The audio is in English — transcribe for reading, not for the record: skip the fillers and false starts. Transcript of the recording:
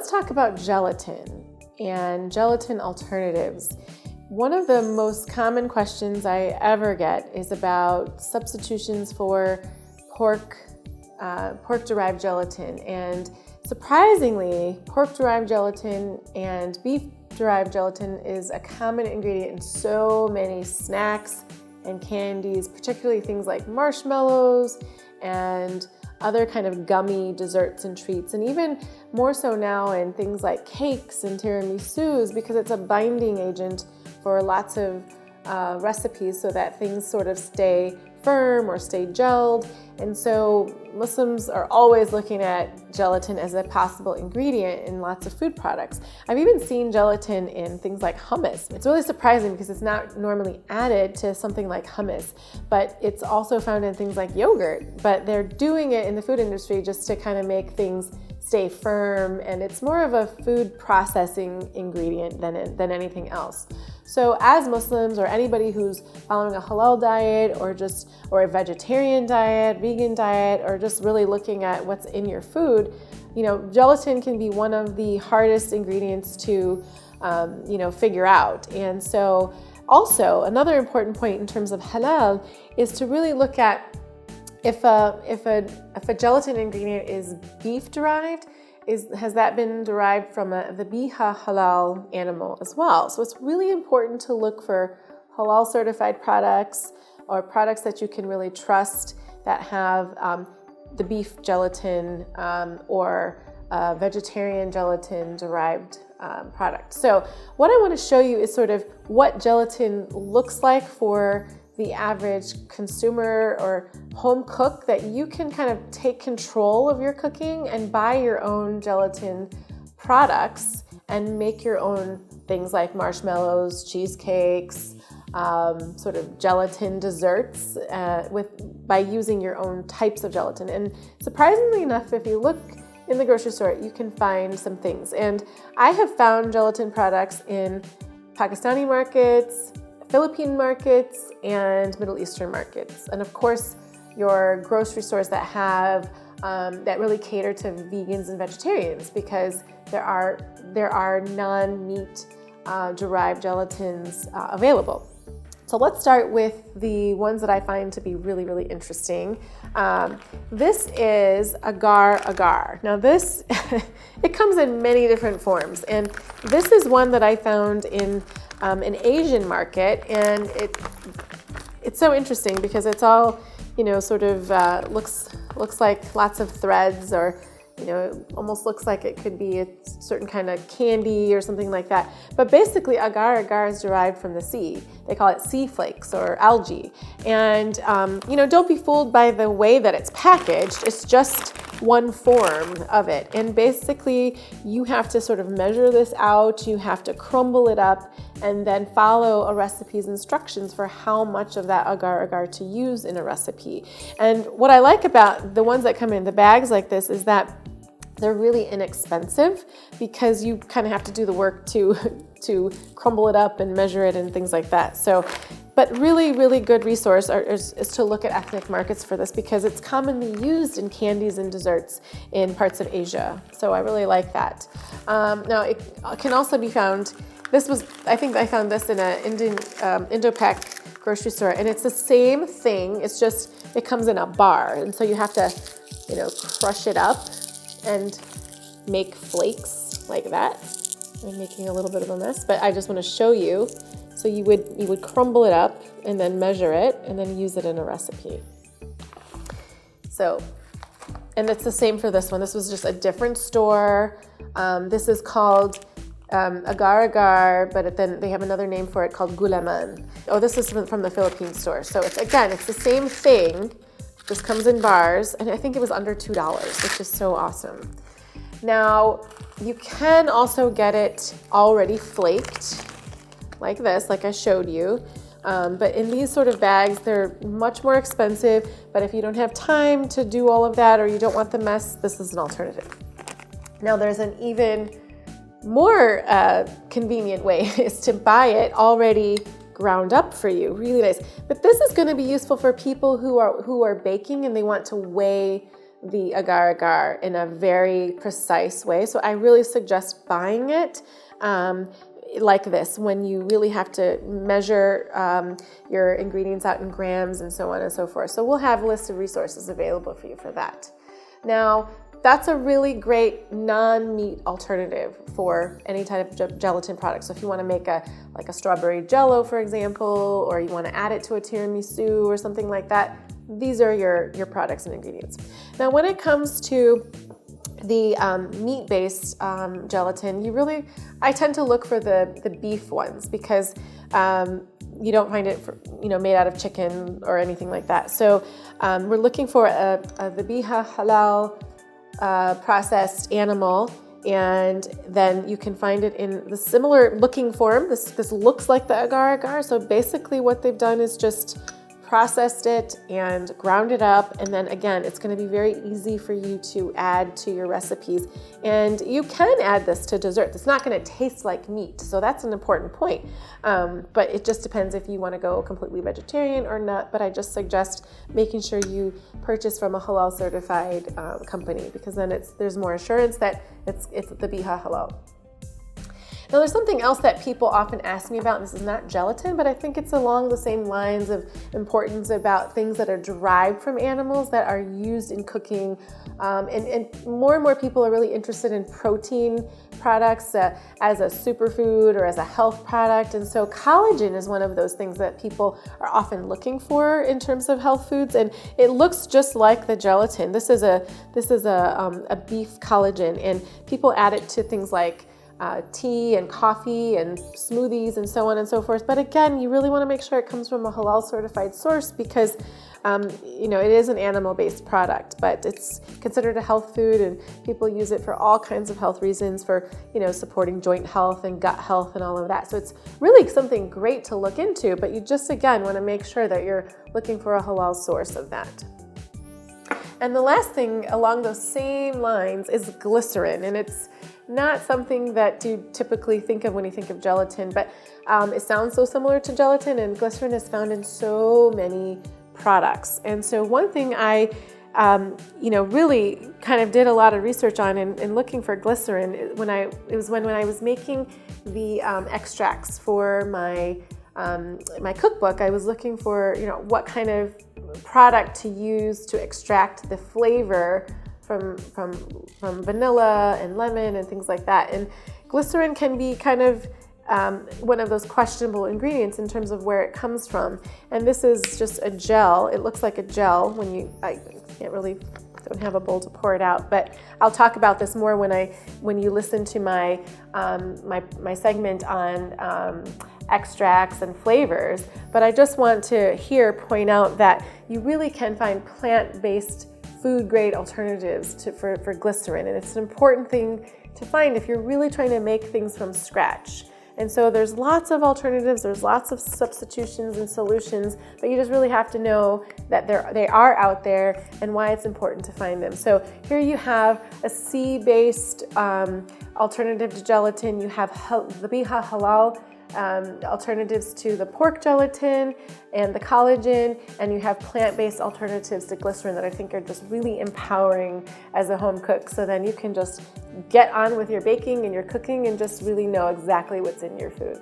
let's talk about gelatin and gelatin alternatives. One of the most common questions I ever get is about substitutions for pork-derived gelatin. And surprisingly, pork-derived gelatin and beef-derived gelatin is a common ingredient in so many snacks and candies, particularly things like marshmallows and other kind of gummy desserts and treats, and even more so now in things like cakes and tiramisus, because it's a binding agent for lots of recipes so that things sort of stay firm or stay gelled. And so Muslims are always looking at gelatin as a possible ingredient in lots of food products. I've even seen gelatin in things like hummus. It's really surprising because it's not normally added to something like hummus, but it's also found in things like yogurt. But they're doing it in the food industry just to kind of make things stay firm, and it's more of a food processing ingredient than anything else. So as Muslims or anybody who's following a halal diet or a vegetarian diet, vegan diet, or just really looking at what's in your food, gelatin can be one of the hardest ingredients to figure out. And so also another important point in terms of halal is to really look at if a gelatin ingredient is beef derived, has that been derived from the biha halal animal as well? So it's really important to look for halal certified products or products that you can really trust that have the beef gelatin or vegetarian gelatin derived product. So what I want to show you is sort of what gelatin looks like for the average consumer or home cook, that you can kind of take control of your cooking and buy your own gelatin products and make your own things like marshmallows, cheesecakes, sort of gelatin desserts by using your own types of gelatin. And surprisingly enough, if you look in the grocery store, you can find some things. And I have found gelatin products in Pakistani markets, Philippine markets, and Middle Eastern markets. And of course, your grocery stores that have that really cater to vegans and vegetarians, because there are non-meat derived gelatins available. So let's start with the ones that I find to be really, really interesting. This is Agar. Now this, it comes in many different forms, and this is one that I found in an Asian market, and it's so interesting because it's all, sort of looks like lots of threads, or it almost looks like it could be a certain kind of candy or something like that. But basically, agar is derived from the sea. They call it sea flakes or algae. And, don't be fooled by the way that it's packaged. It's just one form of it. And basically, you have to sort of measure this out. You have to crumble it up and then follow a recipe's instructions for how much of that agar to use in a recipe. And what I like about the ones that come in the bags like this is that they're really inexpensive, because you kind of have to do the work to crumble it up and measure it and things like that. So, but really, really good resource is to look at ethnic markets for this, because it's commonly used in candies and desserts in parts of Asia. So I really like that. Now it can also be found, I think I found this in an Indo-Pak grocery store, and it's the same thing. It's just, it comes in a bar. And so you have to, crush it up and make flakes like that. I'm making a little bit of a mess, but I just want to show you. So you would crumble it up and then measure it and then use it in a recipe. So, and it's the same for this one. This was just a different store. This is called Agar, but then they have another name for it called Gulaman. Oh, this is from the Philippine store. So it's the same thing. This comes in bars, and I think it was under $2, which is so awesome. Now, you can also get it already flaked, like this, like I showed you. But in these sort of bags, they're much more expensive, but if you don't have time to do all of that, or you don't want the mess, this is an alternative. Now, there's an even more convenient way is to buy it already ground up for you, really nice. But this is going to be useful for people who are baking and they want to weigh the Agar in a very precise way. So I really suggest buying it like this, when you really have to measure your ingredients out in grams and so on and so forth. So we'll have a list of resources available for you for that. Now, that's a really great non-meat alternative for any type of gelatin product. So if you want to make a strawberry jello, for example, or you want to add it to a tiramisu or something like that, these are your products and ingredients. Now, when it comes to the meat-based gelatin, I tend to look for the beef ones, because you don't find it made out of chicken or anything like that. So we're looking for the biha halal processed animal, and then you can find it in the similar looking form. This looks like the agar. So basically what they've done is just processed it and ground it up, and then again, it's going to be very easy for you to add to your recipes. And you can add this to dessert. It's not going to taste like meat, so that's an important point. But it just depends if you want to go completely vegetarian or not. But I just suggest making sure you purchase from a halal certified company, because then there's more assurance that it's the biha halal. Now, there's something else that people often ask me about, and this is not gelatin, but I think it's along the same lines of importance about things that are derived from animals that are used in cooking. And more and more people are really interested in protein products as a superfood or as a health product. And so collagen is one of those things that people are often looking for in terms of health foods. And it looks just like the gelatin. This is a beef collagen, and people add it to things like tea and coffee and smoothies and so on and so forth. But again, you really want to make sure it comes from a halal certified source, because it is an animal-based product, but it's considered a health food, and people use it for all kinds of health reasons, for supporting joint health and gut health and all of that. So it's really something great to look into, but you just again want to make sure that you're looking for a halal source of that. And the last thing along those same lines is glycerin, and it's not something that you typically think of when you think of gelatin, but it sounds so similar to gelatin, and glycerin is found in so many products. And so one thing I really kind of did a lot of research on in looking for glycerin when I was making the extracts for my cookbook. I was looking for what kind of product to use to extract the flavor from vanilla and lemon and things like that. And glycerin can be kind of one of those questionable ingredients in terms of where it comes from. And this is just a gel. It looks like a gel I don't have a bowl to pour it out, but I'll talk about this more when you listen to my segment on extracts and flavors. But I just want to point out that you really can find plant-based food-grade alternatives for glycerin, and it's an important thing to find if you're really trying to make things from scratch. And so there's lots of alternatives, there's lots of substitutions and solutions, but you just really have to know that they are out there and why it's important to find them. So here you have a sea-based alternative to gelatin. You have the biha halal alternatives to the pork gelatin and the collagen, and you have plant-based alternatives to glycerin that I think are just really empowering as a home cook. So then you can just get on with your baking and your cooking and just really know exactly what's in your food.